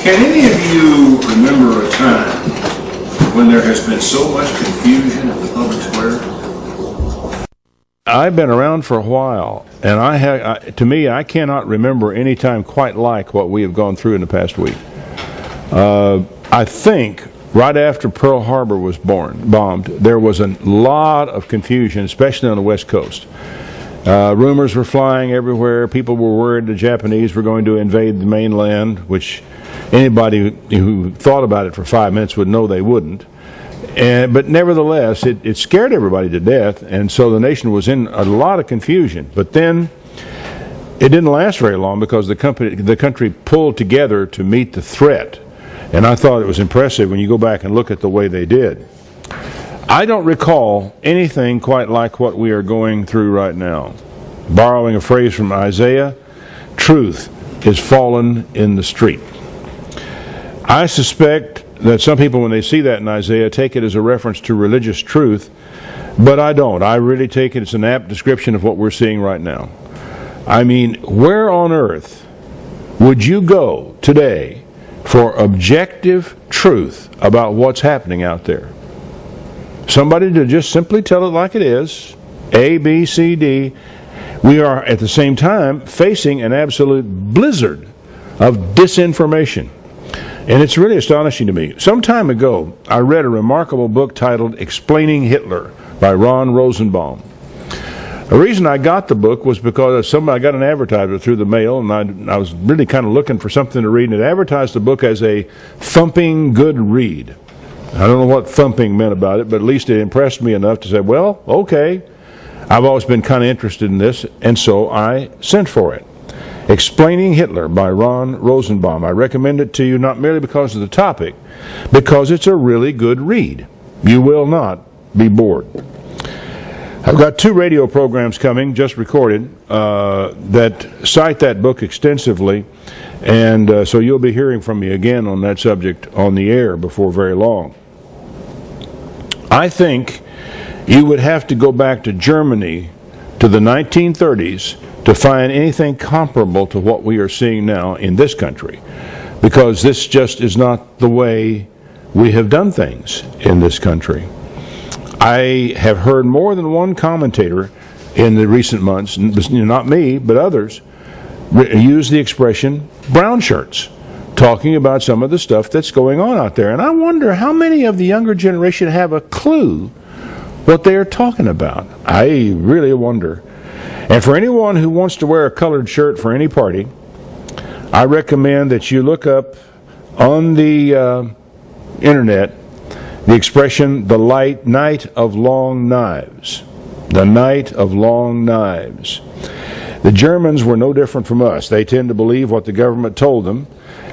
Can any of you remember a time when there has been so much confusion in the public square? I've been around for a while, and to me, I cannot remember any time quite like what we have gone through in the past week. I think right after Pearl Harbor was bombed, there was a lot of confusion, especially on the West Coast. Rumors were flying everywhere. People were worried the Japanese were going to invade the mainland, which anybody who thought about it for 5 minutes would know they wouldn't. But nevertheless, it scared everybody to death, and so the nation was in a lot of confusion. But then it didn't last very long because the country pulled together to meet the threat. And I thought it was impressive when you go back and look at the way they did. I don't recall anything quite like what we are going through right now. Borrowing a phrase from Isaiah, truth is fallen in the street. I suspect that some people, when they see that in Isaiah, take it as a reference to religious truth, but I don't. I really take it as an apt description of what we're seeing right now. I mean, where on earth would you go today for objective truth about what's happening out there? Somebody to just simply tell it like it is, A, B, C, D. We are at the same time facing an absolute blizzard of disinformation. And it's really astonishing to me. Some time ago, I read a remarkable book titled Explaining Hitler by Ron Rosenbaum. The reason I got the book was because I got an advertisement through the mail, and I was really kind of looking for something to read, and it advertised the book as a thumping good read. I don't know what thumping meant about it, but at least it impressed me enough to say, well, okay, I've always been kind of interested in this, and so I sent for it. Explaining Hitler by Ron Rosenbaum. I recommend it to you not merely because of the topic, because it's a really good read. You will not be bored. I've got 2 radio programs coming, just recorded, that cite that book extensively, and so you'll be hearing from me again on that subject on the air before very long. I think you would have to go back to Germany to the 1930s to find anything comparable to what we are seeing now in this country, because this just is not the way we have done things in this country. I have heard more than one commentator in the recent months, not me, but others, use the expression brown shirts, talking about some of the stuff that's going on out there. And I wonder how many of the younger generation have a clue what they are talking about. I really wonder. And for anyone who wants to wear a colored shirt for any party, I recommend that you look up on the internet the expression, the night of long knives. The night of long knives. The Germans were no different from us. They tend to believe what the government told them.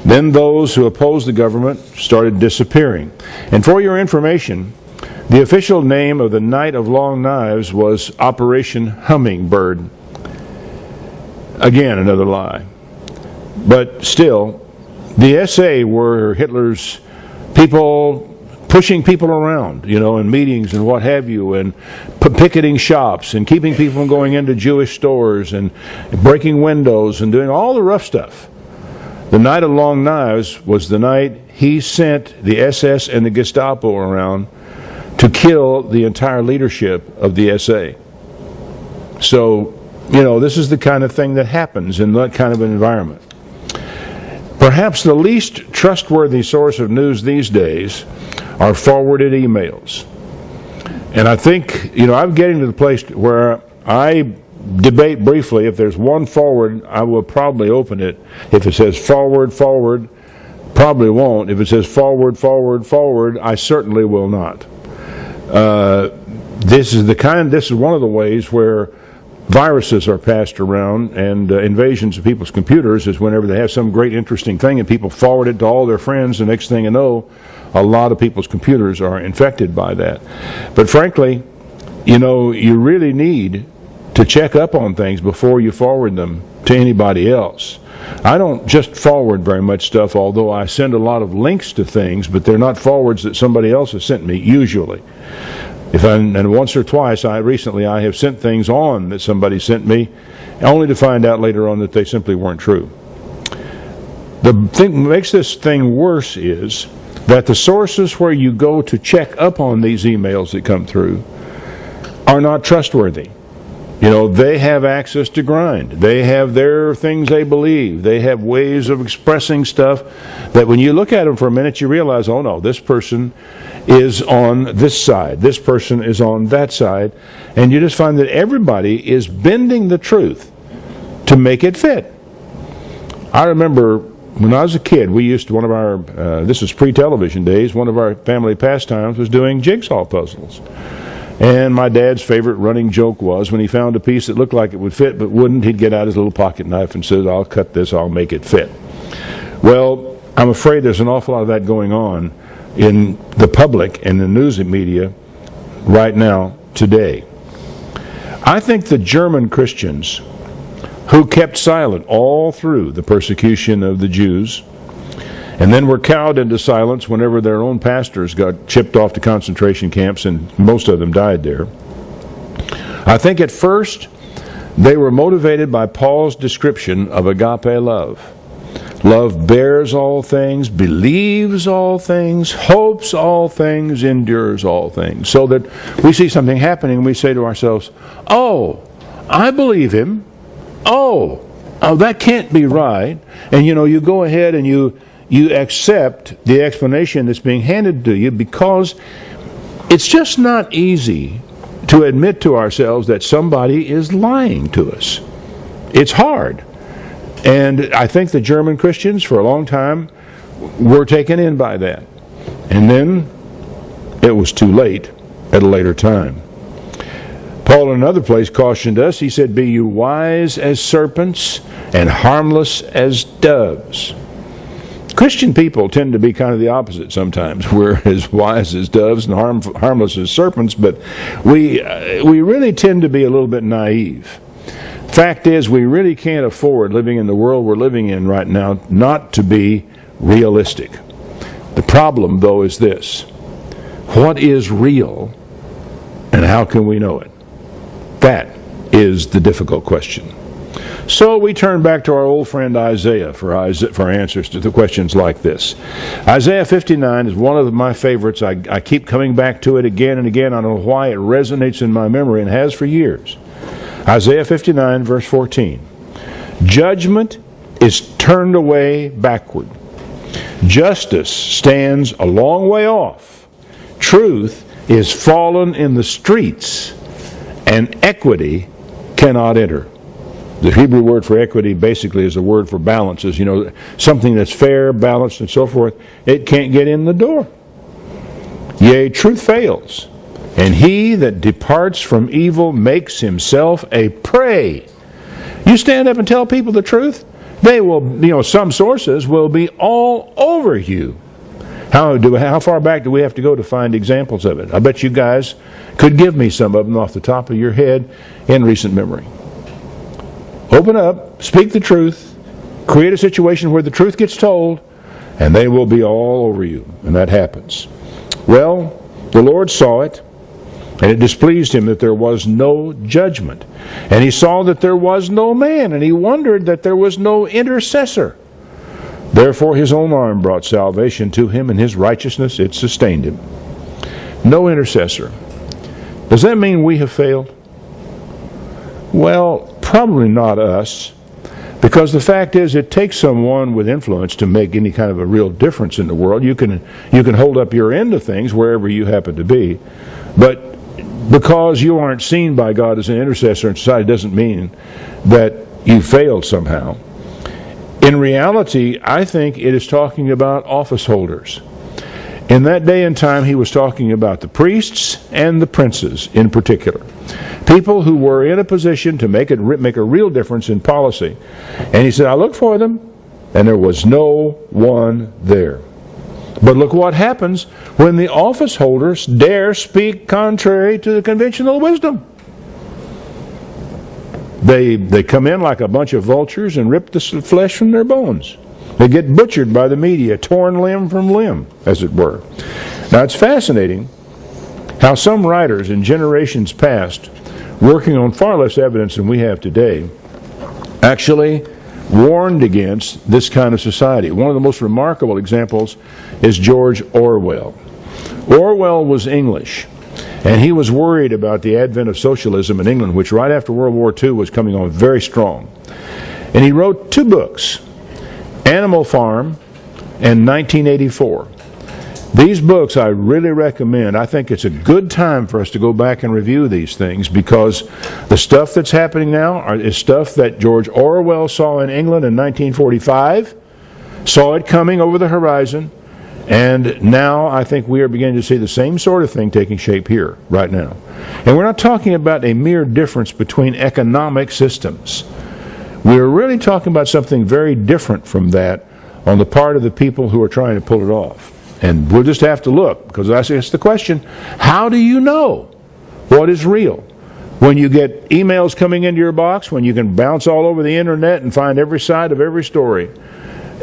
Then those who opposed the government started disappearing. And for your information, the official name of the Night of Long Knives was Operation Hummingbird. Again, another lie. But still, the SA were Hitler's people pushing people around, in meetings and what have you, and picketing shops and keeping people from going into Jewish stores and breaking windows and doing all the rough stuff. The Night of Long Knives was the night he sent the SS and the Gestapo around to kill the entire leadership of the SA. So, this is the kind of thing that happens in that kind of an environment. Perhaps the least trustworthy source of news these days are forwarded emails. And I think, I'm getting to the place where I debate briefly. If there's one forward, I will probably open it. If it says forward, probably won't. If it says forward, I certainly will not. This is one of the ways where viruses are passed around, and invasions of people's computers is whenever they have some great interesting thing and people forward it to all their friends. The next thing you know, a lot of people's computers are infected by that. But frankly, you really need to check up on things before you forward them to anybody else. I don't just forward very much stuff, although I send a lot of links to things, but they're not forwards that somebody else has sent me, usually. And once or twice recently I have sent things on that somebody sent me, only to find out later on that they simply weren't true. The thing that makes this thing worse is that the sources where you go to check up on these emails that come through are not trustworthy. You know, they have access to grind. They have their things they believe. They have ways of expressing stuff that when you look at them for a minute, you realize, oh no, this person is on this side. This person is on that side. And you just find that everybody is bending the truth to make it fit. I remember when I was a kid, we used to, one of our, this was pre-television days, one of our family pastimes was doing jigsaw puzzles. And my dad's favorite running joke was when he found a piece that looked like it would fit but wouldn't, he'd get out his little pocket knife and says, I'll cut this, I'll make it fit. Well, I'm afraid there's an awful lot of that going on in the public and the news media right now, today. I think the German Christians who kept silent all through the persecution of the Jews and then were cowed into silence whenever their own pastors got shipped off to concentration camps, and most of them died there. I think at first they were motivated by Paul's description of agape love. Love bears all things, believes all things, hopes all things, endures all things. So that we see something happening and we say to ourselves, oh, I believe him. Oh, that can't be right. And you know, you go ahead and you accept the explanation that's being handed to you, because it's just not easy to admit to ourselves that somebody is lying to us. It's hard. And I think the German Christians for a long time were taken in by that. And then it was too late at a later time. Paul in another place cautioned us. He said, be you wise as serpents and harmless as doves. Christian people tend to be kind of the opposite sometimes. We're as wise as doves and harmless as serpents, but we really tend to be a little bit naive. Fact is, we really can't afford, living in the world we're living in right now, not to be realistic. The problem, though, is this. What is real, and how can we know it? That is the difficult question. So we turn back to our old friend Isaiah for answers to the questions like this. Isaiah 59 is one of my favorites. I keep coming back to it again and again. I don't know why it resonates in my memory, and has for years. Isaiah 59, verse 14. Judgment is turned away backward. Justice stands a long way off. Truth is fallen in the streets, and equity cannot enter. The Hebrew word for equity basically is a word for balances. You know, something that's fair, balanced, and so forth. It can't get in the door. Yea, truth fails, and he that departs from evil makes himself a prey. You stand up and tell people the truth, they will, some sources will be all over you. How far back do we have to go to find examples of it? I bet you guys could give me some of them off the top of your head in recent memory. Open up, speak the truth, create a situation where the truth gets told, and they will be all over you. And that happens. Well, the Lord saw it, and it displeased him that there was no judgment. And he saw that there was no man, and he wondered that there was no intercessor. Therefore his own arm brought salvation to him, and his righteousness, it sustained him. No intercessor. Does that mean we have failed? Well, probably not us, because the fact is it takes someone with influence to make any kind of a real difference in the world. You can hold up your end of things wherever you happen to be, but because you aren't seen by God as an intercessor in society doesn't mean that you failed somehow. In reality, I think it is talking about office holders. In that day and time, he was talking about the priests and the princes in particular. People who were in a position to make a real difference in policy. And he said, I looked for them, and there was no one there. But look what happens when the office holders dare speak contrary to the conventional wisdom. They come in like a bunch of vultures and rip the flesh from their bones. They get butchered by the media, torn limb from limb, as it were. Now it's fascinating how some writers in generations past, working on far less evidence than we have today, actually warned against this kind of society. One of the most remarkable examples is George Orwell. Orwell was English, and he was worried about the advent of socialism in England, which right after World War II was coming on very strong. And he wrote 2 books, Animal Farm and 1984. These books I really recommend. I think it's a good time for us to go back and review these things, because the stuff that's happening now is stuff that George Orwell saw in England in 1945, saw it coming over the horizon, and now I think we are beginning to see the same sort of thing taking shape here right now. And we're not talking about a mere difference between economic systems. We're really talking about something very different from that on the part of the people who are trying to pull it off. And we'll just have to look, because that's the question, how do you know what is real? When you get emails coming into your box, when you can bounce all over the internet and find every side of every story,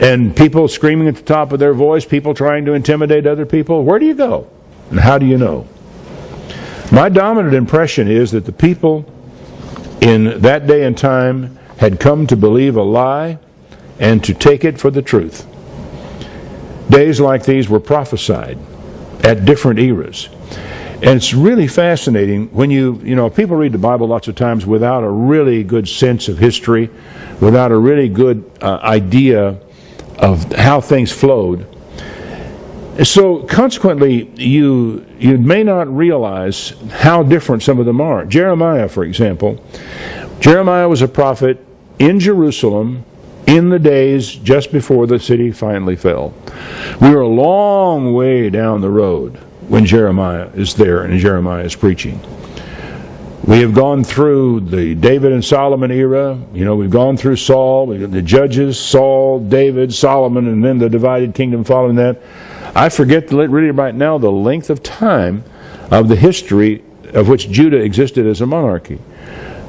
and people screaming at the top of their voice, people trying to intimidate other people, where do you go? And how do you know? My dominant impression is that the people in that day and time had come to believe a lie and to take it for the truth. Days like these were prophesied at different eras. And it's really fascinating when people read the Bible lots of times without a really good sense of history, without a really good idea of how things flowed. So consequently, you may not realize how different some of them are. Jeremiah, for example. Jeremiah was a prophet in Jerusalem in the days just before the city finally fell. We are a long way down the road when Jeremiah is there and Jeremiah is preaching. We have gone through the David and Solomon era. We've gone through Saul, the judges, Saul, David, Solomon, and then the divided kingdom following that. I forget really right now the length of time of the history of which Judah existed as a monarchy.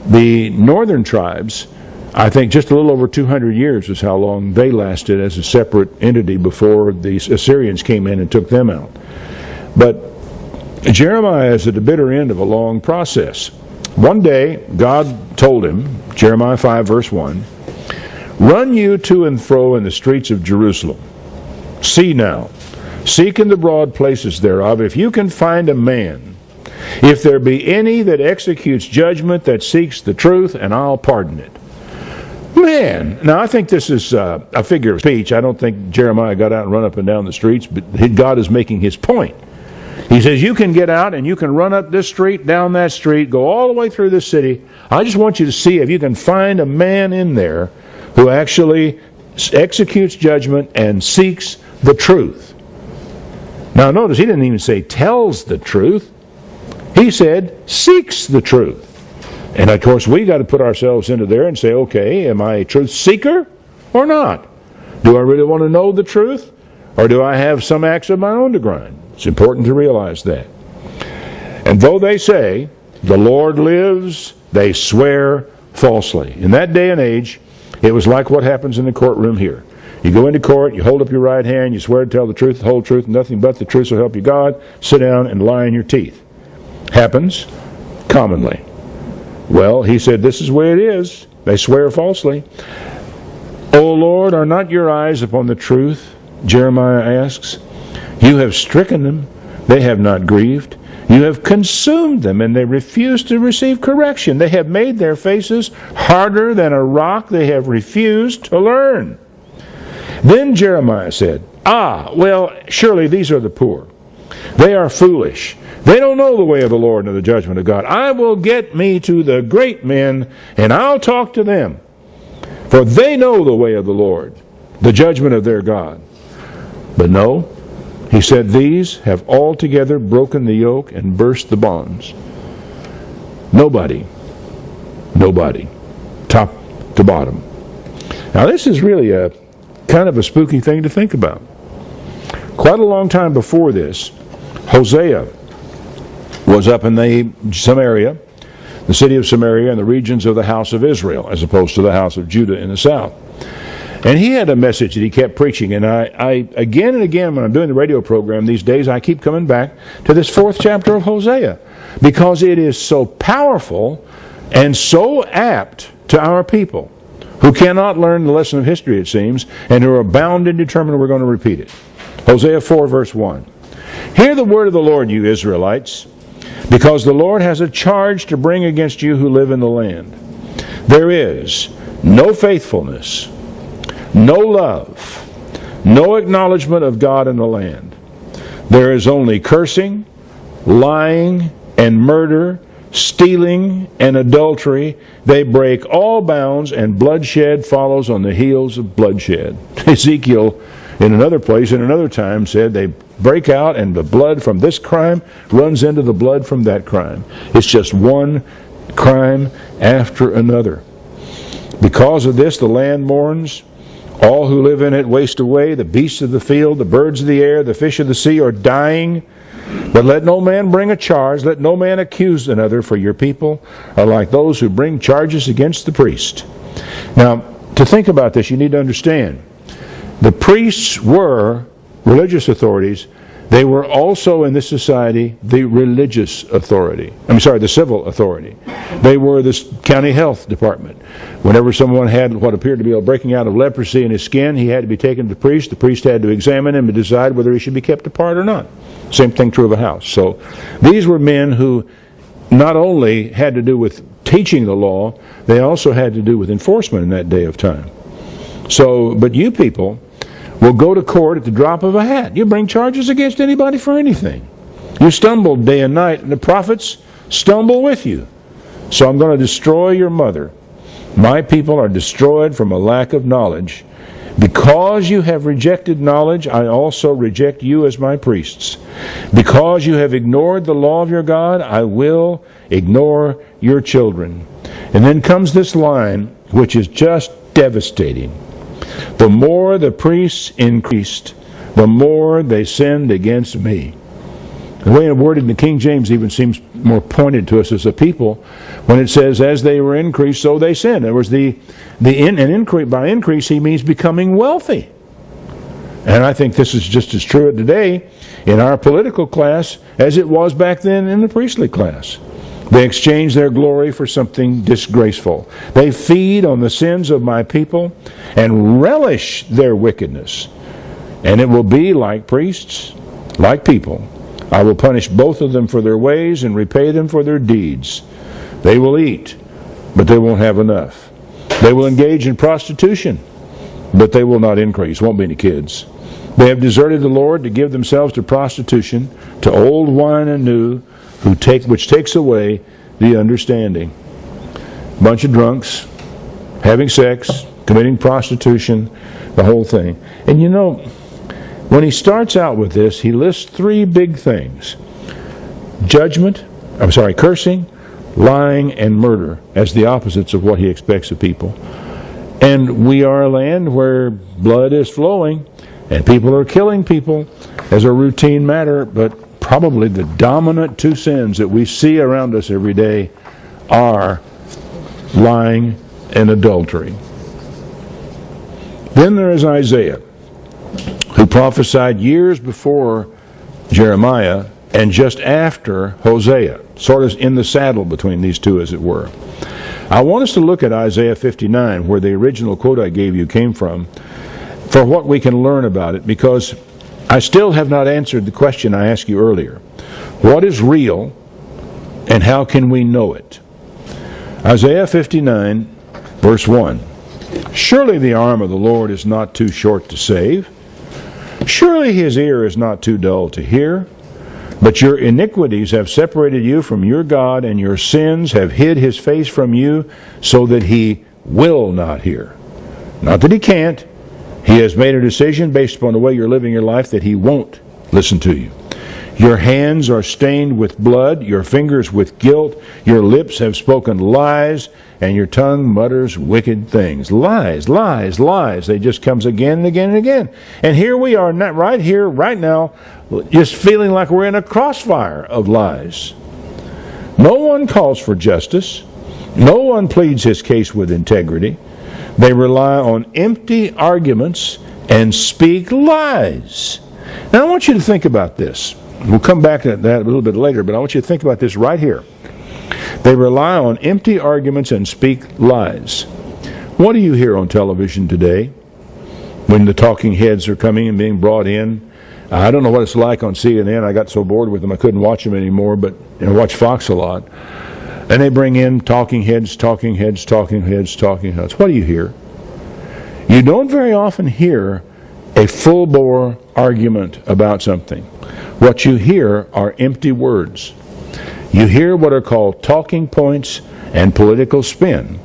The northern tribes, I think just a little over 200 years is how long they lasted as a separate entity before the Assyrians came in and took them out. But Jeremiah is at the bitter end of a long process. One day, God told him, Jeremiah 5 verse 1, "Run you to and fro in the streets of Jerusalem. See now, seek in the broad places thereof, if you can find a man, if there be any that executes judgment that seeks the truth, and I'll pardon it." Man, now I think this is a figure of speech. I don't think Jeremiah got out and run up and down the streets, but God is making his point. He says, you can get out and you can run up this street, down that street, go all the way through this city. I just want you to see if you can find a man in there who actually executes judgment and seeks the truth. Now notice, he didn't even say tells the truth. He said seeks the truth. And of course, we got to put ourselves into there and say, okay, am I a truth seeker or not? Do I really want to know the truth? Or do I have some axe of my own to grind? It's important to realize that. And though they say, the Lord lives, they swear falsely. In that day and age, it was like what happens in the courtroom here. You go into court, you hold up your right hand, you swear to tell the truth, the whole truth, and nothing but the truth, so help you God. Sit down and lie in your teeth. Happens commonly. Well, he said, this is the way it is. They swear falsely. O Lord, are not your eyes upon the truth? Jeremiah asks. You have stricken them. They have not grieved. You have consumed them, and they refuse to receive correction. They have made their faces harder than a rock. They have refused to learn. Then Jeremiah said, well, surely these are the poor. They are foolish. They don't know the way of the Lord nor the judgment of God. I will get me to the great men, and I'll talk to them. For they know the way of the Lord, the judgment of their God. But no, he said, these have altogether broken the yoke and burst the bonds. Nobody, top to bottom. Now this is really a kind of a spooky thing to think about. Quite a long time before this, Hosea was up in Samaria, the city of Samaria, and the regions of the house of Israel, as opposed to the house of Judah in the south. And he had a message that he kept preaching, and I again and again, when I'm doing the radio program these days, I keep coming back to this 4th chapter of Hosea, because it is so powerful and so apt to our people. who cannot learn the lesson of history, it seems, and who are bound and determined we're going to repeat it. Hosea 4, verse 1. Hear the word of the Lord, you Israelites, because the Lord has a charge to bring against you who live in the land. There is no faithfulness, no love, no acknowledgement of God in the land. There is only cursing, lying, and murder, stealing, and adultery. They break all bounds, and bloodshed follows on the heels of bloodshed. Ezekiel, in another place, in another time, said they break out, and the blood from this crime runs into the blood from that crime. It's just one crime after another. Because of this, the land mourns. All who live in it waste away. The beasts of the field, the birds of the air, the fish of the sea are dying. But let no man bring a charge, let no man accuse another, for your people are like those who bring charges against the priest. Now, to think about this, you need to understand, the priests were religious authorities. They were also in this society the religious authority. The civil authority. They were the county health department. Whenever someone had what appeared to be a breaking out of leprosy in his skin, he had to be taken to the priest. The priest had to examine him and decide whether he should be kept apart or not. Same thing true of a house. So these were men who not only had to do with teaching the law, they also had to do with enforcement in that day of time. So, but you people will go to court at the drop of a hat. You bring charges against anybody for anything. You stumble day and night, and the prophets stumble with you. So I'm going to destroy your mother. My people are destroyed from a lack of knowledge. Because you have rejected knowledge, I also reject you as my priests. Because you have ignored the law of your God, I will ignore your children. And then comes this line, which is just devastating. The more the priests increased, the more they sinned against me. The way it's worded in the King James even seems more pointed to us as a people when it says, as they were increased, so they sinned. There was by increase, he means becoming wealthy. And I think this is just as true today in our political class as it was back then in the priestly class. They exchange their glory for something disgraceful. They feed on the sins of my people and relish their wickedness. And it will be like priests, like people. I will punish both of them for their ways and repay them for their deeds. They will eat, but they won't have enough. They will engage in prostitution, but they will not increase. Won't be any kids. They have deserted the Lord to give themselves to prostitution, to old wine and new, which takes away the understanding. Bunch of drunks, having sex, committing prostitution, the whole thing. And you know, when he starts out with this, he lists three big things. Cursing, lying, and murder as the opposites of what he expects of people. And we are a land where blood is flowing and people are killing people as a routine matter, but probably the dominant two sins that we see around us every day are lying and adultery. Then there is Isaiah, who prophesied years before Jeremiah and just after Hosea, sort of in the saddle between these two, as it were. I want us to look at Isaiah 59, where the original quote I gave you came from, for what we can learn about it, because I still have not answered the question I asked you earlier. What is real, and how can we know it? Isaiah 59, verse 1. Surely the arm of the Lord is not too short to save. Surely his ear is not too dull to hear. But your iniquities have separated you from your God, and your sins have hid his face from you, so that he will not hear. Not that he can't. He has made a decision based upon the way you're living your life that he won't listen to you. Your hands are stained with blood, your fingers with guilt, your lips have spoken lies, and your tongue mutters wicked things. Lies, lies, lies. It just comes again and again and again. And here we are, right here, right now, just feeling like we're in a crossfire of lies. No one calls for justice. No one pleads his case with integrity. They rely on empty arguments and speak lies. Now I want you to think about this. We'll come back to that a little bit later, but I want you to think about this right here. They rely on empty arguments and speak lies. What do you hear on television today when the talking heads are coming and being brought in? I don't know what it's like on CNN. I got so bored with them I couldn't watch them anymore, but I watch Fox a lot. And they bring in talking heads, talking heads, talking heads, talking heads. What do you hear? You don't very often hear a full-bore argument about something. What you hear are empty words. You hear what are called talking points and political spin,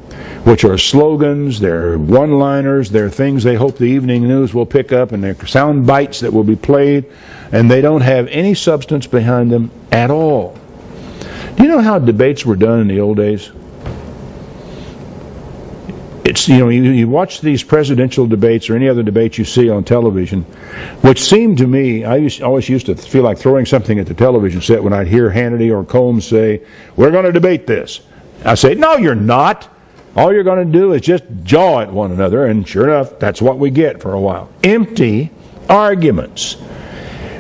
which are slogans, they're one-liners, they're things they hope the evening news will pick up, and they're sound bites that will be played, and they don't have any substance behind them at all. Do you know how debates were done in the old days? It's, you watch these presidential debates or any other debates you see on television, which seemed to me, always used to feel like throwing something at the television set when I'd hear Hannity or Combs say, "We're going to debate this." I say, "No, you're not. All you're going to do is just jaw at one another," and sure enough, that's what we get for a while. Empty arguments.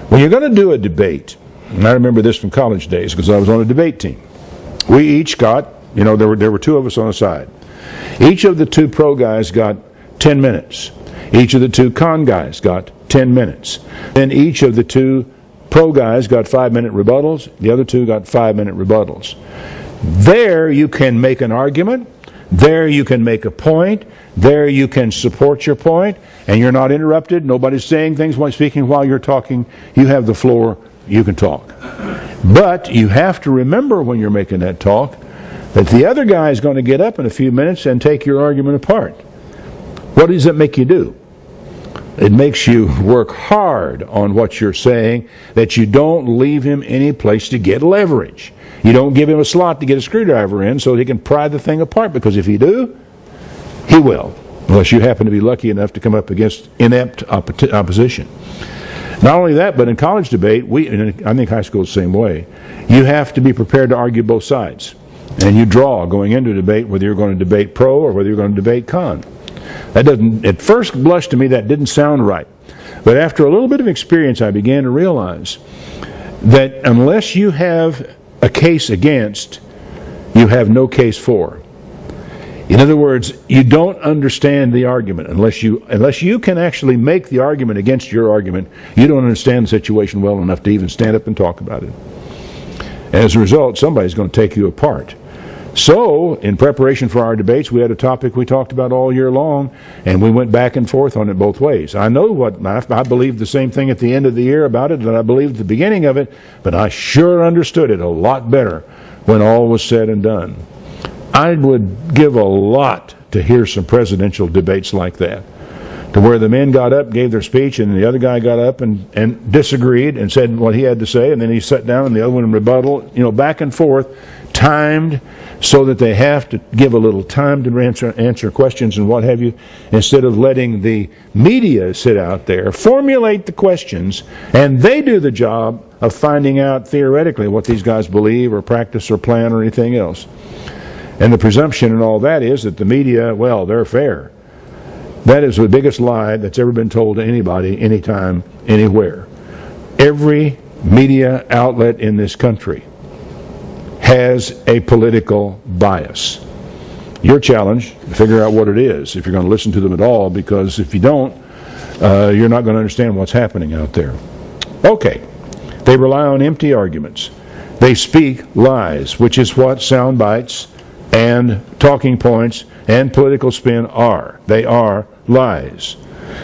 When you're going to do a debate, and I remember this from college days because I was on a debate team, we each got, there were two of us on the side. Each of the two pro guys got 10 minutes. Each of the two con guys got 10 minutes. Then each of the two pro guys got 5-minute rebuttals. The other two got 5-minute rebuttals. There you can make an argument. There you can make a point. There you can support your point. And you're not interrupted. Nobody's saying things while speaking while you're talking. You have the floor. You can talk. But you have to remember when you're making that talk that the other guy is going to get up in a few minutes and take your argument apart. What does it make you do? It makes you work hard on what you're saying, that you don't leave him any place to get leverage. You don't give him a slot to get a screwdriver in so he can pry the thing apart, because if you do, he will, unless you happen to be lucky enough to come up against inept opposition. Not only that, but in college debate, and I think high school is the same way, you have to be prepared to argue both sides. And you draw going into a debate whether you're going to debate pro or whether you're going to debate con. That doesn't, at first blush to me, that didn't sound right. But after a little bit of experience, I began to realize that unless you have a case against, you have no case for. In other words, you don't understand the argument unless you can actually make the argument against your argument. You don't understand the situation well enough to even stand up and talk about it. As a result, somebody's going to take you apart. So, in preparation for our debates, we had a topic we talked about all year long, and we went back and forth on it both ways. I believed the same thing at the end of the year about it that I believed at the beginning of it, but I sure understood it a lot better when all was said and done. I would give a lot to hear some presidential debates like that, to where the men got up, gave their speech, and the other guy got up and disagreed and said what he had to say, and then he sat down and the other one rebuttal, back and forth, timed so that they have to give a little time to answer questions and what have you, instead of letting the media sit out there, formulate the questions, and they do the job of finding out theoretically what these guys believe or practice or plan or anything else. And the presumption in all that is that the media, well, they're fair. That is the biggest lie that's ever been told to anybody, anytime, anywhere. Every media outlet in this country has a political bias. Your challenge to figure out what it is if you're going to listen to them at all, because if you don't, you're not going to understand what's happening out there. Okay, they rely on empty arguments. They speak lies, which is what sound bites and talking points and political spin are. They are lies.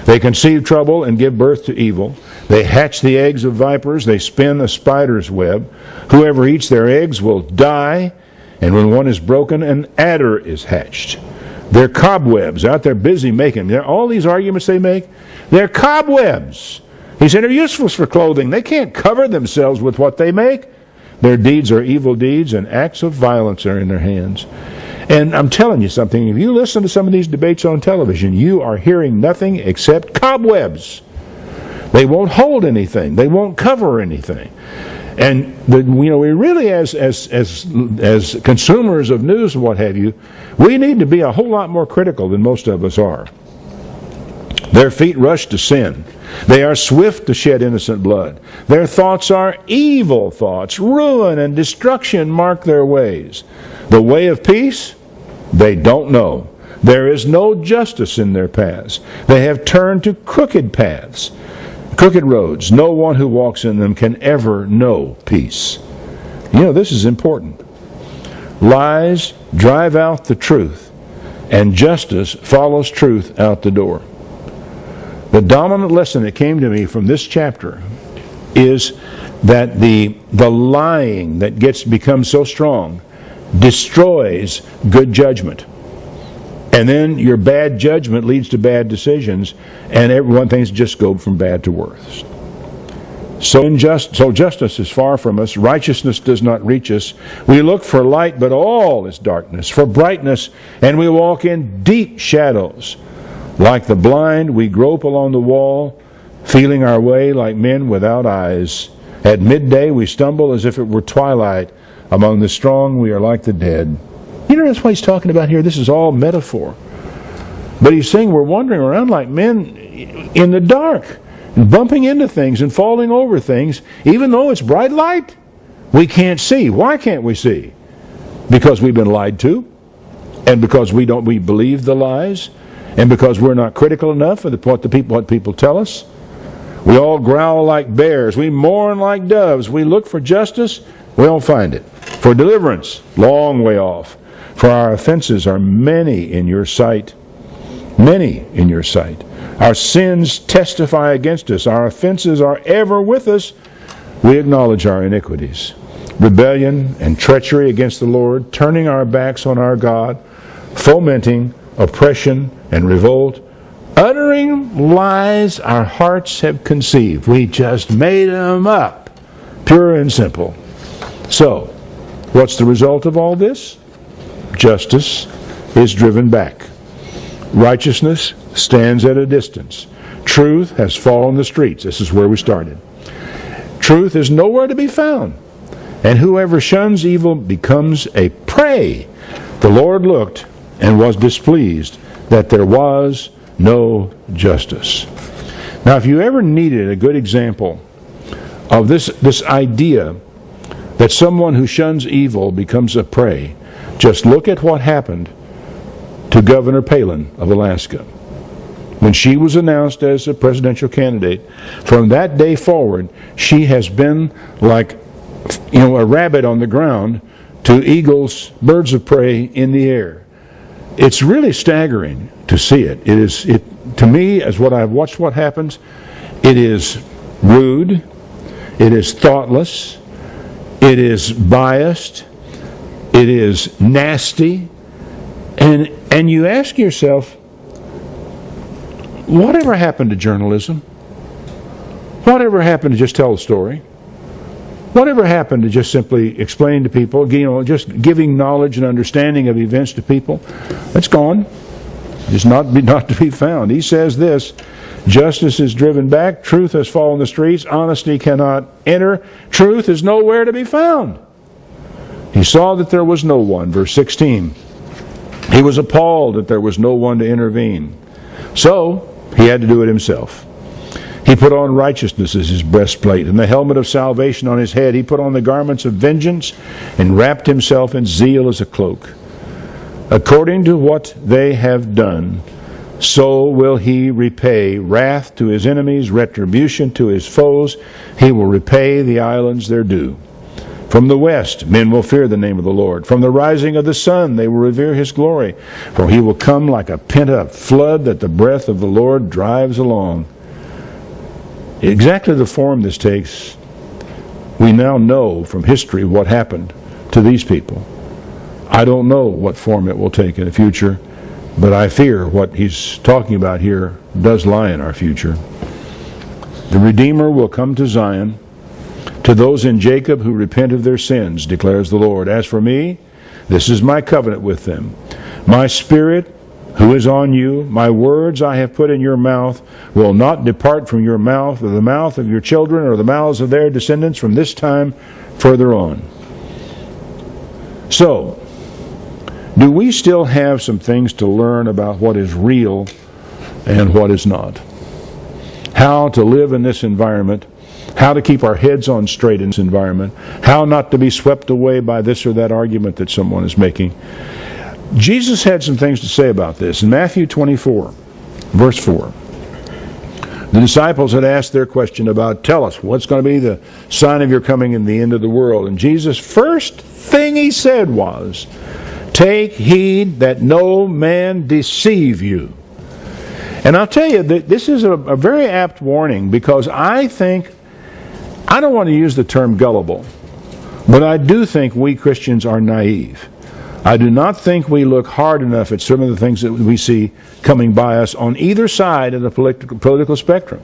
They conceive trouble and give birth to evil. They hatch the eggs of vipers. They spin a spider's web. Whoever eats their eggs will die, and when one is broken, an adder is hatched. They're cobwebs out there busy making. All these arguments they make, they're cobwebs. He said they're useless for clothing. They can't cover themselves with what they make. Their deeds are evil deeds, and acts of violence are in their hands. And I'm telling you something, if you listen to some of these debates on television, you are hearing nothing except cobwebs. They won't hold anything. They won't cover anything. And we really, as consumers of news and what have you, we need to be a whole lot more critical than most of us are. Their feet rush to sin. They are swift to shed innocent blood. Their thoughts are evil thoughts. Ruin and destruction mark their ways. The way of peace, they don't know. There is no justice in their paths. They have turned to crooked paths, crooked roads. No one who walks in them can ever know peace. You know, this is important. Lies drive out the truth, and justice follows truth out the door. The dominant lesson that came to me from this chapter is that the lying that becomes so strong destroys good judgment. And then your bad judgment leads to bad decisions, and everyone things just go from bad to worse. So justice is far from us. Righteousness does not reach us. We look for light, but all is darkness. For brightness, and we walk in deep shadows. Like the blind, we grope along the wall, feeling our way like men without eyes. At midday, we stumble as if it were twilight. Among the strong, we are like the dead. You know, that's what he's talking about here. This is all metaphor. But he's saying we're wandering around like men in the dark, and bumping into things and falling over things, even though it's bright light. We can't see. Why can't we see? Because we've been lied to, and because we believe the lies, and because we're not critical enough of what people tell us. We all growl like bears. We mourn like doves. We look for justice. We don't find it. For deliverance, long way off. For our offenses are many in your sight. Many in your sight. Our sins testify against us. Our offenses are ever with us. We acknowledge our iniquities. Rebellion and treachery against the Lord, turning our backs on our God, fomenting oppression and revolt, uttering lies our hearts have conceived. We just made them up, pure and simple. So, what's the result of all this? Justice is driven back. Righteousness stands at a distance. Truth has fallen the streets. This is where we started. Truth is nowhere to be found. And whoever shuns evil becomes a prey. The Lord looked and was displeased that there was no justice. Now, if you ever needed a good example of this idea that someone who shuns evil becomes a prey, just look at what happened to Governor Palin of Alaska. When she was announced as a presidential candidate, from that day forward, she has been like, a rabbit on the ground to eagles, birds of prey in the air. It's really staggering to see it. To me, as what I've watched what happens, it is rude, it is thoughtless, it is biased, it is nasty, and you ask yourself, whatever happened to journalism? Whatever happened to just tell a story? Whatever happened to just simply explain to people, just giving knowledge and understanding of events to people? That's gone. It's not to be found. He says this, justice is driven back, truth has fallen the streets, honesty cannot enter, truth is nowhere to be found. He saw that there was no one, verse 16. He was appalled that there was no one to intervene. So, he had to do it himself. He put on righteousness as his breastplate, and the helmet of salvation on his head. He put on the garments of vengeance, and wrapped himself in zeal as a cloak. According to what they have done, so will he repay wrath to his enemies, retribution to his foes. He will repay the islands their due. From the west, men will fear the name of the Lord. From the rising of the sun, they will revere his glory. For he will come like a pent-up flood that the breath of the Lord drives along. Exactly the form this takes, we now know from history what happened to these people. I don't know what form it will take in the future, but I fear what he's talking about here does lie in our future. The Redeemer will come to Zion, to those in Jacob who repent of their sins, declares the Lord. As for me, this is my covenant with them. My spirit, who is on you, my words I have put in your mouth, will not depart from your mouth, or the mouth of your children, or the mouths of their descendants from this time further on. So, do we still have some things to learn about what is real and what is not? How to live in this environment, how to keep our heads on straight in this environment, how not to be swept away by this or that argument that someone is making. Jesus had some things to say about this. In Matthew 24, verse 4, the disciples had asked their question about, tell us, what's going to be the sign of your coming and the end of the world? And Jesus' first thing he said was, take heed that no man deceive you. And I'll tell you that this is a very apt warning, because I don't want to use the term gullible, but I do think we Christians are naive. I do not think we look hard enough at some of the things that we see coming by us on either side of the political spectrum.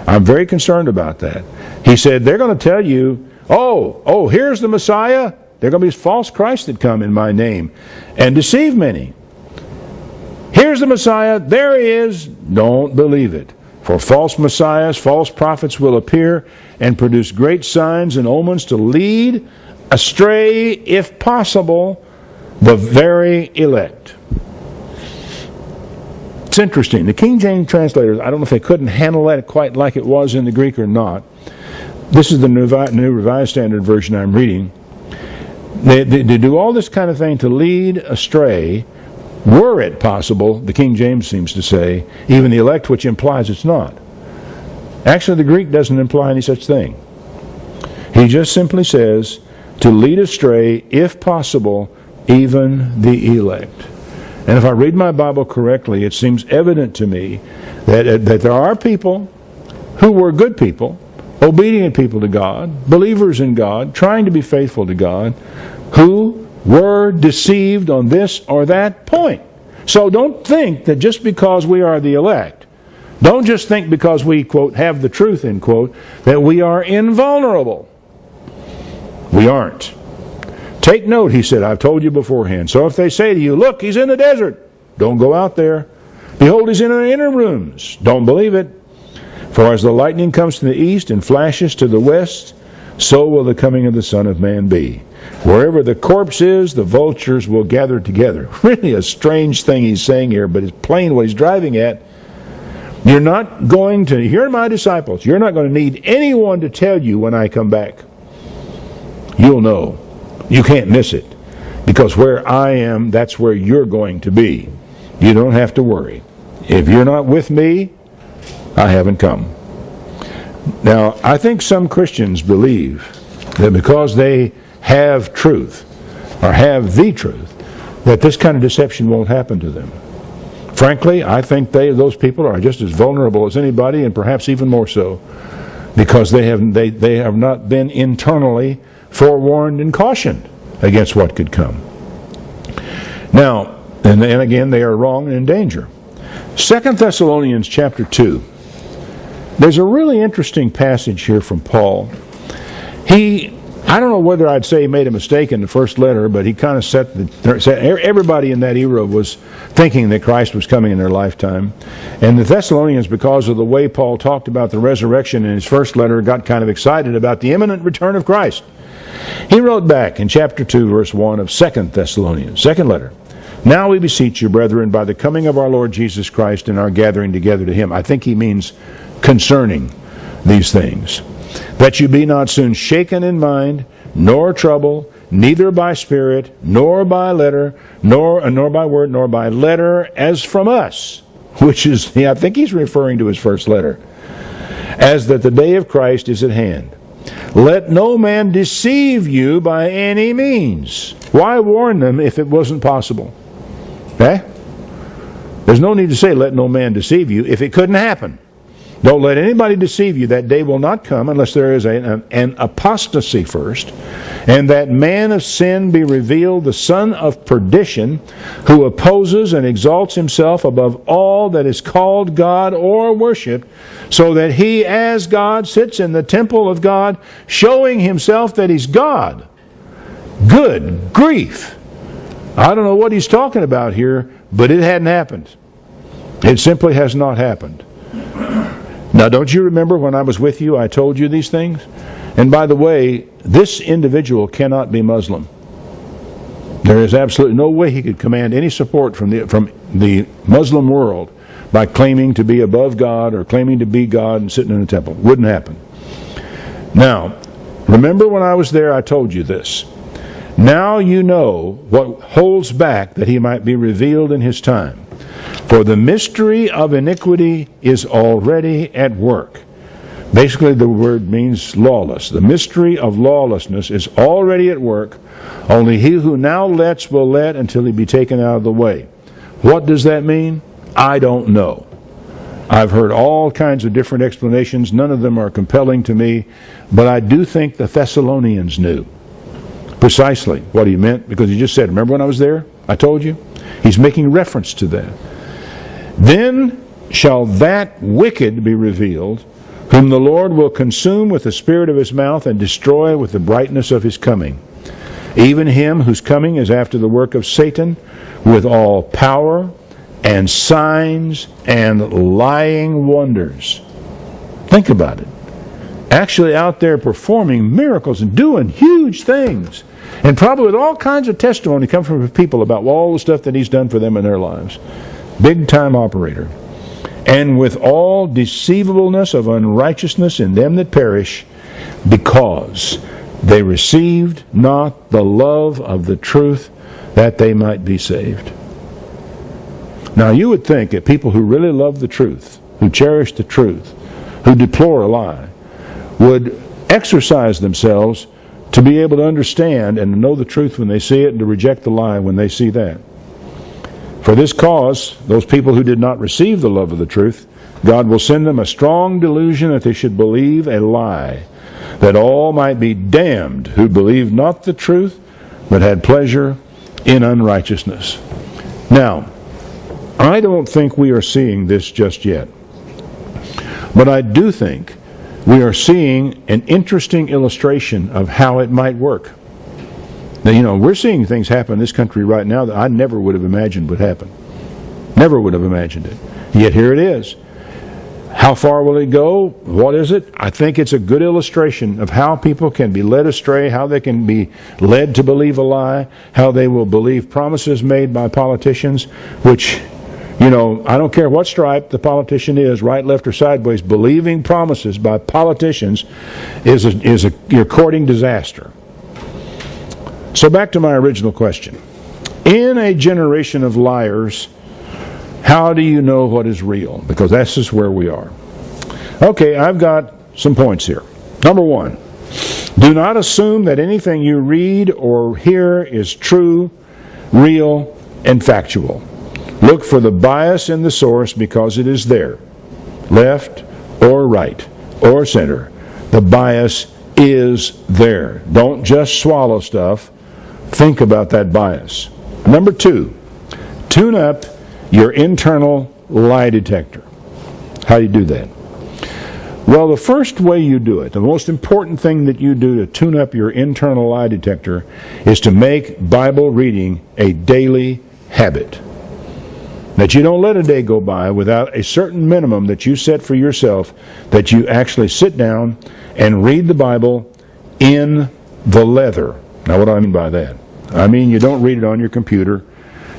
I'm very concerned about that. He said, they're going to tell you, oh, here's the Messiah. There are going to be false Christs that come in my name and deceive many. Here's the Messiah. There he is. Don't believe it. For false messiahs, false prophets will appear and produce great signs and omens to lead astray, if possible, the very elect. It's interesting. The King James translators, I don't know if they couldn't handle that quite like it was in the Greek or not. This is the New Revised Standard Version I'm reading. They do all this kind of thing to lead astray, were it possible, the King James seems to say, even the elect, which implies it's not. Actually, the Greek doesn't imply any such thing. He just simply says, to lead astray, if possible, even the elect. And if I read my Bible correctly, it seems evident to me that there are people who were good people, obedient people to God, believers in God, trying to be faithful to God, who were deceived on this or that point. So don't think that just because we are the elect, don't just think because we, quote, have the truth, end quote, that we are invulnerable. We aren't. Take note, he said, I've told you beforehand. So if they say to you, look, he's in the desert, don't go out there. Behold, he's in our inner rooms. Don't believe it. For as the lightning comes to the east and flashes to the west, so will the coming of the Son of Man be. Wherever the corpse is, the vultures will gather together. Really a strange thing he's saying here, but it's plain what he's driving at. You're not going to, you're my disciples, you're not going to need anyone to tell you when I come back. You'll know. You can't miss it. Because where I am, that's where you're going to be. You don't have to worry. If you're not with me, I haven't come. Now, I think some Christians believe that because they have truth, or have the truth, that this kind of deception won't happen to them. Frankly, I think those people are just as vulnerable as anybody, and perhaps even more so, because they have not been internally forewarned and cautioned against what could come. Now, and again, they are wrong and in danger. 2 Thessalonians chapter 2. There's a really interesting passage here from Paul. I don't know whether I'd say he made a mistake in the first letter, but he kind of everybody in that era was thinking that Christ was coming in their lifetime. And the Thessalonians, because of the way Paul talked about the resurrection in his first letter, got kind of excited about the imminent return of Christ. He wrote back in chapter 2, verse 1 of 2 Thessalonians, second letter, now we beseech you, brethren, by the coming of our Lord Jesus Christ and our gathering together to him. I think he means concerning these things. That you be not soon shaken in mind, nor troubled, neither by spirit, nor by letter, nor by word, nor by letter, as from us. Which is, I think he's referring to his first letter. As that the day of Christ is at hand. Let no man deceive you by any means. Why warn them if it wasn't possible? Okay? There's no need to say, let no man deceive you, if it couldn't happen. Don't let anybody deceive you. That day will not come unless there is an apostasy first, and that man of sin be revealed, the son of perdition, who opposes and exalts himself above all that is called God or worshipped, so that he as God sits in the temple of God, showing himself that he's God. Good grief. I don't know what he's talking about here, but it hadn't happened. It simply has not happened. Now, don't you remember when I was with you, I told you these things? And by the way, this individual cannot be Muslim. There is absolutely no way he could command any support from the Muslim world by claiming to be above God or claiming to be God and sitting in a temple. Wouldn't happen. Now, remember when I was there, I told you this. Now you know what holds back that he might be revealed in his time. For the mystery of iniquity is already at work. Basically, the word means lawless. The mystery of lawlessness is already at work. Only he who now lets will let until he be taken out of the way. What does that mean? I don't know. I've heard all kinds of different explanations. None of them are compelling to me. But I do think the Thessalonians knew precisely what he meant, because he just said, remember when I was there? I told you? He's making reference to that. Then shall that wicked be revealed, whom the Lord will consume with the spirit of his mouth and destroy with the brightness of his coming. Even him whose coming is after the work of Satan, with all power and signs and lying wonders. Think about it. Actually out there performing miracles and doing huge things. And probably with all kinds of testimony come from people about all the stuff that he's done for them in their lives. Big time operator. And with all deceivableness of unrighteousness in them that perish, because they received not the love of the truth, that they might be saved. Now you would think that people who really love the truth, who cherish the truth, who deplore a lie, would exercise themselves to be able to understand and to know the truth when they see it, and to reject the lie when they see that. For this cause, those people who did not receive the love of the truth, God will send them a strong delusion that they should believe a lie, that all might be damned who believed not the truth, but had pleasure in unrighteousness. Now, I don't think we are seeing this just yet. But I do think we are seeing an interesting illustration of how it might work. Now, we're seeing things happen in this country right now that I never would have imagined would happen. Never would have imagined it. Yet here it is. How far will it go? What is it? I think it's a good illustration of how people can be led astray, how they can be led to believe a lie, how they will believe promises made by politicians, which, I don't care what stripe the politician is, right, left, or sideways, believing promises by politicians is you're courting disaster. So back to my original question. In a generation of liars, how do you know what is real? Because that's just where we are. Okay, I've got some points here. Number one, do not assume that anything you read or hear is true, real, and factual. Look for the bias in the source, because it is there. Left or right or center. The bias is there. Don't just swallow stuff. Think about that bias. Number two, tune up your internal lie detector. How do you do that? Well, the first way you do it, the most important thing that you do to tune up your internal lie detector, is to make Bible reading a daily habit. That you don't let a day go by without a certain minimum that you set for yourself, that you actually sit down and read the Bible in the leather. Now, what do I mean by that? I mean, you don't read it on your computer.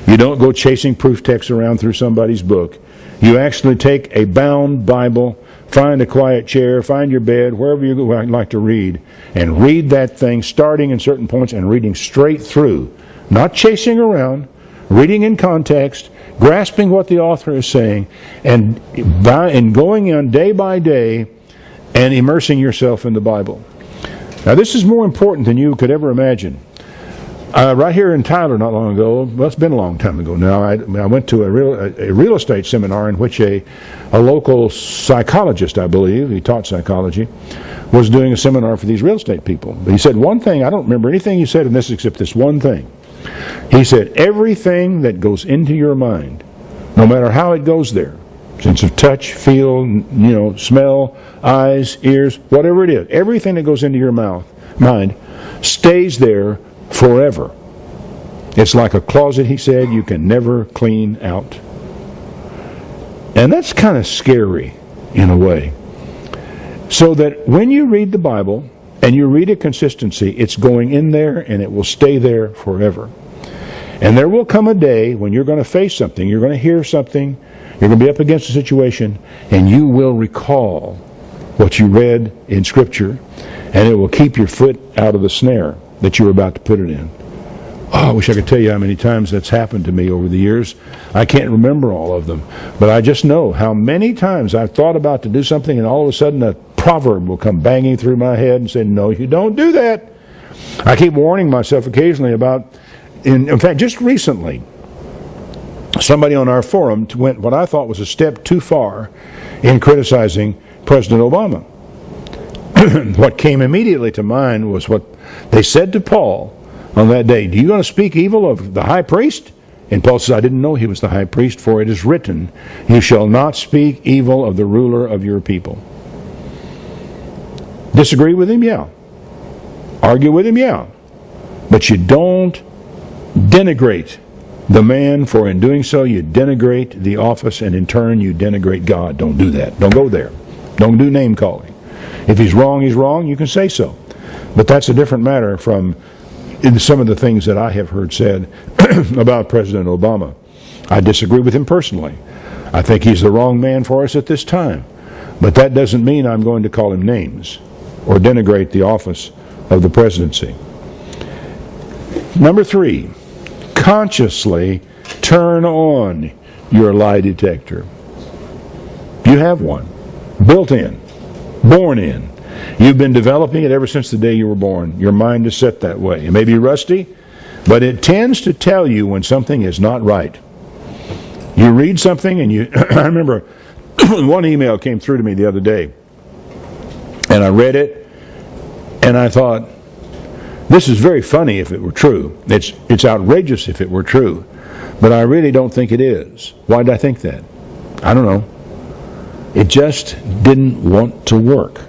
You don't go chasing proof texts around through somebody's book. You actually take a bound Bible, find a quiet chair, find your bed, wherever you like to read, and read that thing, starting in certain points and reading straight through. Not chasing around, reading in context, grasping what the author is saying, and going on day by day and immersing yourself in the Bible. Now, this is more important than you could ever imagine. Right here in Tyler not long ago, well, it's been a long time ago now, I went to a real estate seminar in which a local psychologist, I believe, he taught psychology, was doing a seminar for these real estate people. He said one thing, I don't remember anything he said in this except this one thing. He said, everything that goes into your mind, no matter how it goes there, sense of touch, feel, smell, eyes, ears, whatever it is, everything that goes into your mind stays there forever. It's like a closet, he said, you can never clean out. And that's kind of scary in a way. So that when you read the Bible and you read it consistency, it's going in there and it will stay there forever. And there will come a day when you're going to face something, you're going to hear something, you're going to be up against a situation, and you will recall what you read in Scripture, and it will keep your foot out of the snare that you're about to put it in. I wish I could tell you how many times that's happened to me over the years. I can't remember all of them. But I just know how many times I've thought about to do something, and all of a sudden a proverb will come banging through my head and say, no, you don't do that. I keep warning myself occasionally about, in fact, just recently, somebody on our forum went what I thought was a step too far in criticizing President Obama. What came immediately to mind was what they said to Paul on that day. Do you want to speak evil of the high priest? And Paul says, I didn't know he was the high priest, for it is written, you shall not speak evil of the ruler of your people. Disagree with him? Yeah. Argue with him? Yeah. But you don't denigrate the man, for in doing so you denigrate the office, and in turn you denigrate God. Don't do that. Don't go there. Don't do name calling. If he's wrong, you can say so. But that's a different matter from some of the things that I have heard said about President Obama. I disagree with him personally. I think he's the wrong man for us at this time. But that doesn't mean I'm going to call him names or denigrate the office of the presidency. Number 3, consciously turn on your lie detector. You have one, built in, born in. You've been developing it ever since the day you were born. Your mind is set that way. It may be rusty, but it tends to tell you when something is not right. You read something and you... I remember one email came through to me the other day, and I read it, and I thought, this is very funny if it were true. It's outrageous if it were true, but I really don't think it is. Why did I think that? I don't know. It just didn't want to work.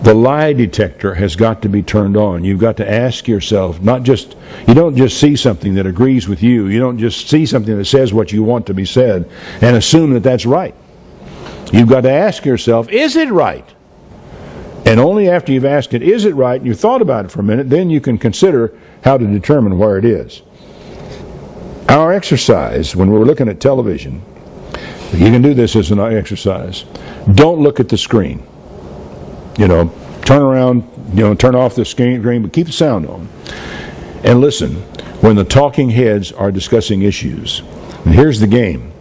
The lie detector has got to be turned on. You've got to ask yourself, you don't just see something that agrees with you. You don't just see something that says what you want to be said and assume that that's right. You've got to ask yourself, is it right? And only after you've asked it, is it right, and you've thought about it for a minute, then you can consider how to determine where it is. Our exercise, when we're looking at television, you can do this as an exercise. Don't look at the screen. Turn around, turn off the screen, but keep the sound on. And listen when the talking heads are discussing issues. And here's the game.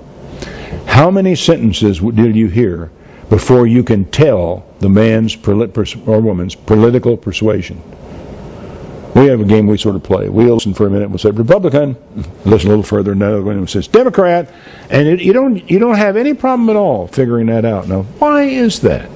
How many sentences did you hear before you can tell the man's or woman's political persuasion? We have a game we sort of play. We'll listen for a minute. We'll say Republican. Listen a little further. Another one says Democrat, and you don't have any problem at all figuring that out. Now, why is that?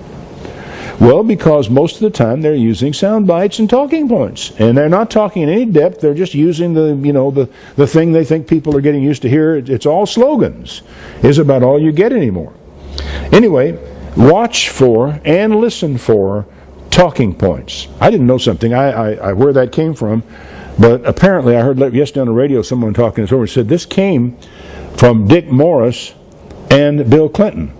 Well, because most of the time they're using sound bites and talking points, and they're not talking in any depth. They're just using the thing they think people are getting used to hear. It's all slogans. Is about all you get anymore. Anyway, watch for and listen for talking points. I didn't know something. I where that came from, but apparently I heard yesterday on the radio someone talking this over and said this came from Dick Morris and Bill Clinton.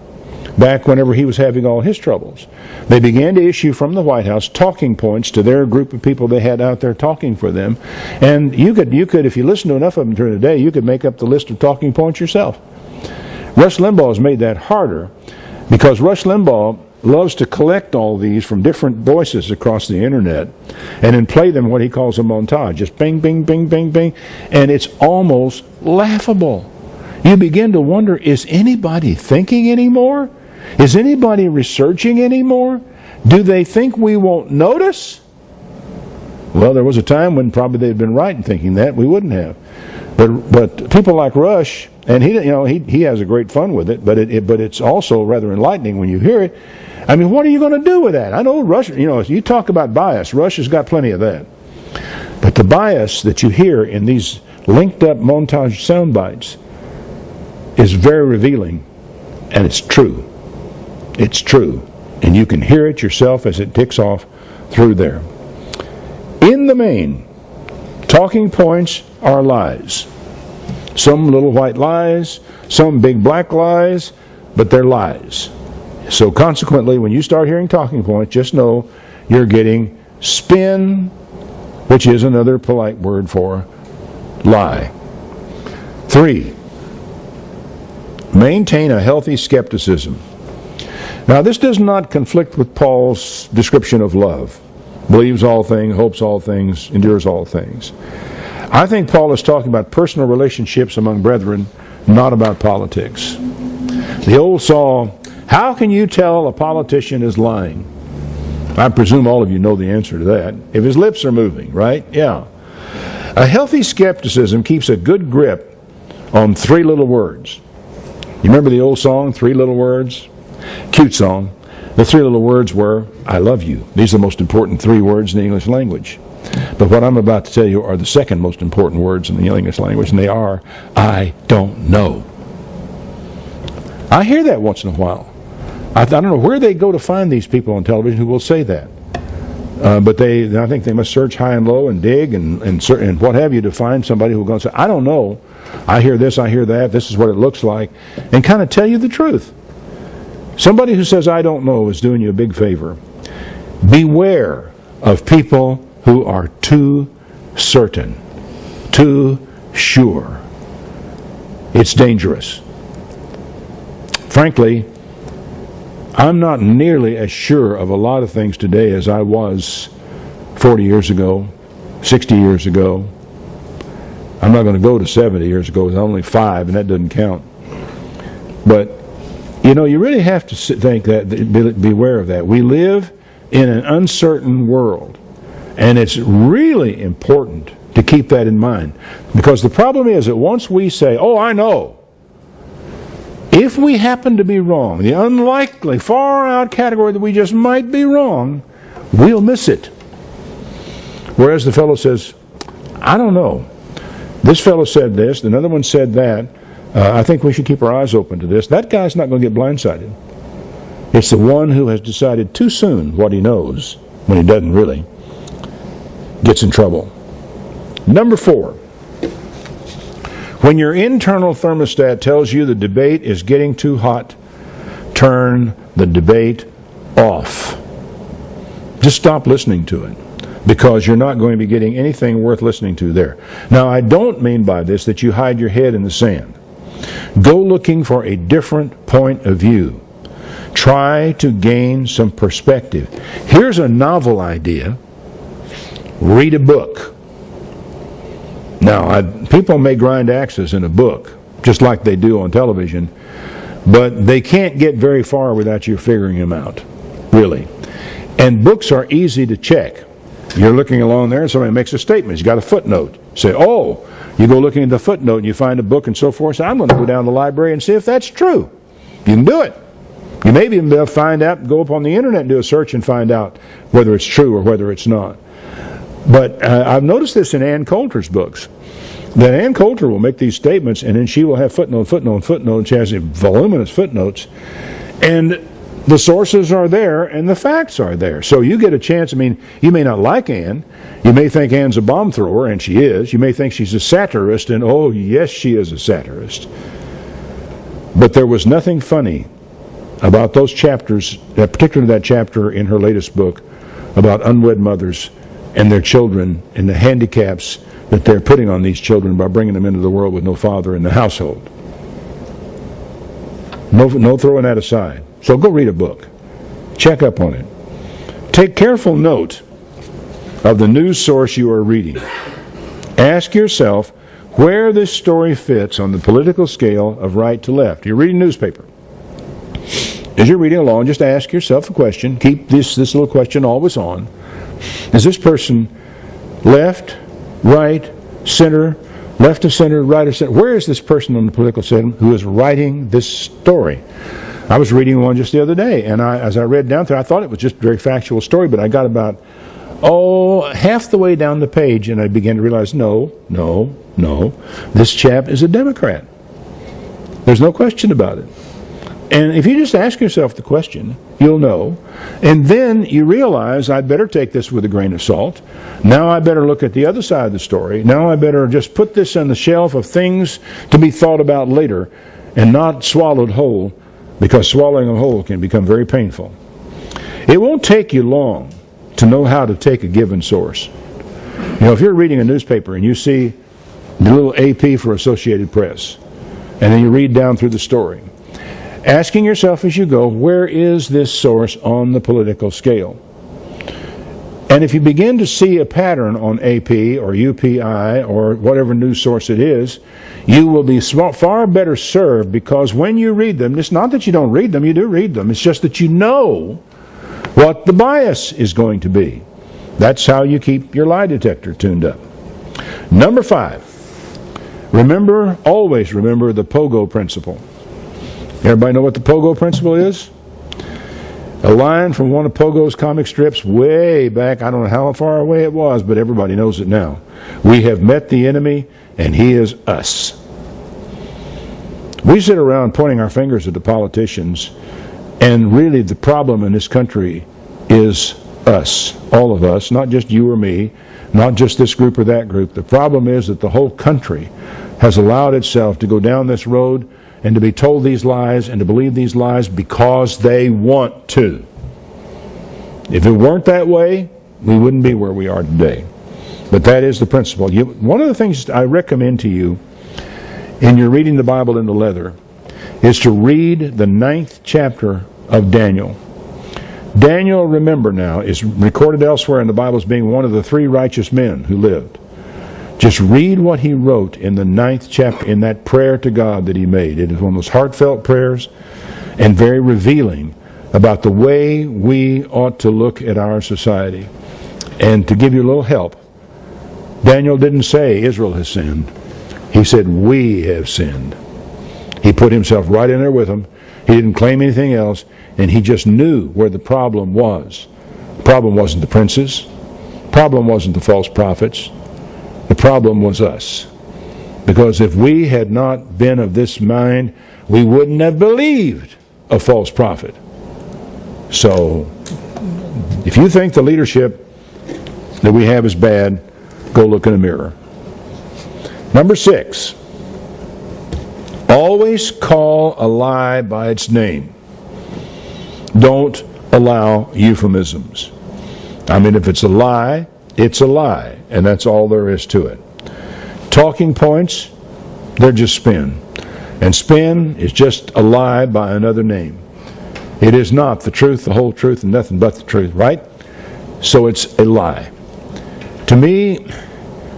Back whenever he was having all his troubles, they began to issue from the White House talking points to their group of people they had out there talking for them. And you could, if you listen to enough of them during the day, you could make up the list of talking points yourself. Rush Limbaugh has made that harder because Rush Limbaugh loves to collect all these from different voices across the internet and then play them what he calls a montage. Just bing, bing, bing, bing, bing. And it's almost laughable. You begin to wonder, is anybody thinking anymore? Is anybody researching anymore? Do they think we won't notice? Well, there was a time when probably they'd been right in thinking that. We wouldn't have. But people like Rush, and he has a great fun with it, but it's also rather enlightening when you hear it. I mean, what are you going to do with that? I know Rush, you talk about bias. Rush has got plenty of that. But the bias that you hear in these linked up montage sound bites is very revealing, and it's true. It's true. And you can hear it yourself as it ticks off through there. In the main, talking points are lies. Some little white lies, some big black lies, but they're lies. So consequently, when you start hearing talking points, just know you're getting spin, which is another polite word for lie. 3, maintain a healthy skepticism. Now, this does not conflict with Paul's description of love. Believes all things, hopes all things, endures all things. I think Paul is talking about personal relationships among brethren, not about politics. The old song, how can you tell a politician is lying? I presume all of you know the answer to that. If his lips are moving, right? Yeah. A healthy skepticism keeps a good grip on three little words. You remember the old song, Three Little Words? Cute song. The three little words were, I love you. These are the most important three words in the English language. But what I'm about to tell you are the second most important words in the English language, and they are, I don't know. I hear that once in a while. I don't know where they go to find these people on television who will say that. But I think they must search high and low and dig and what have you to find somebody who will go and say, I don't know. I hear this, I hear that, this is what it looks like, and kind of tell you the truth. Somebody who says, I don't know, is doing you a big favor. Beware of people who are too certain, too sure. It's dangerous. Frankly, I'm not nearly as sure of a lot of things today as I was 40 years ago, 60 years ago. I'm not going to go to 70 years ago. It was only 5, and that doesn't count. But, you know, you really have to think that, beware of that. We live in an uncertain world, and it's really important to keep that in mind. Because the problem is that once we say, oh, I know, if we happen to be wrong, the unlikely, far-out category that we just might be wrong, we'll miss it. Whereas the fellow says, I don't know. This fellow said this, another one said that. I think we should keep our eyes open to this. That guy's not going to get blindsided. It's the one who has decided too soon what he knows, when he doesn't really, gets in trouble. Number 4. When your internal thermostat tells you the debate is getting too hot, turn the debate off. Just stop listening to it, because you're not going to be getting anything worth listening to there. Now, I don't mean by this that you hide your head in the sand. Go looking for a different point of view. Try to gain some perspective. Here's a novel idea. Read a book. Now, people may grind axes in a book, just like they do on television, but they can't get very far without you figuring them out, really. And books are easy to check. You're looking along there and somebody makes a statement. He's got a footnote. Say, oh, you go looking at the footnote and you find a book and so forth. So I'm going to go down to the library and see if that's true. You can do it. You may even be able to find out, go up on the internet and do a search and find out whether it's true or whether it's not. But I've noticed this in Ann Coulter's books, that Ann Coulter will make these statements and then she will have footnote, footnote, footnote. She has voluminous footnotes. And the sources are there and the facts are there. So you get a chance. I mean, you may not like Ann. You may think Ann's a bomb thrower, and she is. You may think she's a satirist, and oh, yes, she is a satirist. But there was nothing funny about those chapters, particularly that chapter in her latest book about unwed mothers and their children and the handicaps that they're putting on these children by bringing them into the world with no father in the household. No throwing that aside. So go read a book. Check up on it. Take careful note of the news source you are reading. Ask yourself where this story fits on the political scale of right to left. You're reading a newspaper. As you're reading along, just ask yourself a question. Keep this little question always on. Is this person left, right, center, left of center, right of center? Where is this person on the political scale who is writing this story? I was reading one just the other day, and as I read down through, I thought it was just a very factual story, but I got about, half the way down the page, and I began to realize, no, this chap is a Democrat. There's no question about it. And if you just ask yourself the question, you'll know. And then you realize, I'd better take this with a grain of salt. Now I better look at the other side of the story. Now I better just put this on the shelf of things to be thought about later and not swallowed whole, because swallowing a whole can become very painful. It won't take you long to know how to take a given source. You know, if you're reading a newspaper and you see the little AP for Associated Press, and then you read down through the story, asking yourself as you go, where is this source on the political scale? And if you begin to see a pattern on AP or UPI or whatever news source it is, you will be far better served, because when you read them, it's not that you don't read them, you do read them. It's just that you know what the bias is going to be. That's how you keep your lie detector tuned up. Number 5, always remember the pogo principle. Everybody know what the pogo principle is? A line from one of Pogo's comic strips way back. I don't know how far away it was, but everybody knows it now. We have met the enemy, and he is us. We sit around pointing our fingers at the politicians, and really the problem in this country is us, all of us, not just you or me, not just this group or that group. The problem is that the whole country has allowed itself to go down this road and to be told these lies and to believe these lies because they want to. If it weren't that way, we wouldn't be where we are today. But that is the principle. One of the things I recommend to you in your reading the Bible in the leather is to read the 9th chapter of Daniel. Daniel, remember now, is recorded elsewhere in the Bible as being one of the 3 righteous men who lived. Just read what he wrote in the 9th chapter, in that prayer to God that he made. It is one of those heartfelt prayers and very revealing about the way we ought to look at our society. And to give you a little help, Daniel didn't say Israel has sinned. He said we have sinned. He put himself right in there with them. He didn't claim anything else, and he just knew where the problem was. The problem wasn't the princes. The problem wasn't the false prophets. The problem was us. Because if we had not been of this mind, we wouldn't have believed a false prophet. So, if you think the leadership that we have is bad, go look in a mirror. Number 6, always call a lie by its name. Don't allow euphemisms. I mean, if it's a lie, it's a lie, and that's all there is to it. Talking points, they're just spin. And spin is just a lie by another name. It is not the truth, the whole truth, and nothing but the truth, right? So it's a lie. To me,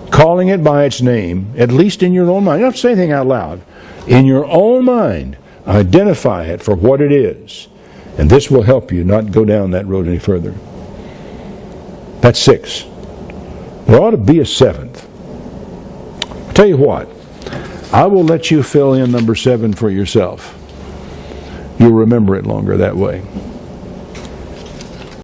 calling it by its name, at least in your own mind, you don't have to say anything out loud. In your own mind, identify it for what it is. And this will help you not go down that road any further. That's 6. There ought to be a 7th. I'll tell you what, I will let you fill in number 7 for yourself. You'll remember it longer that way.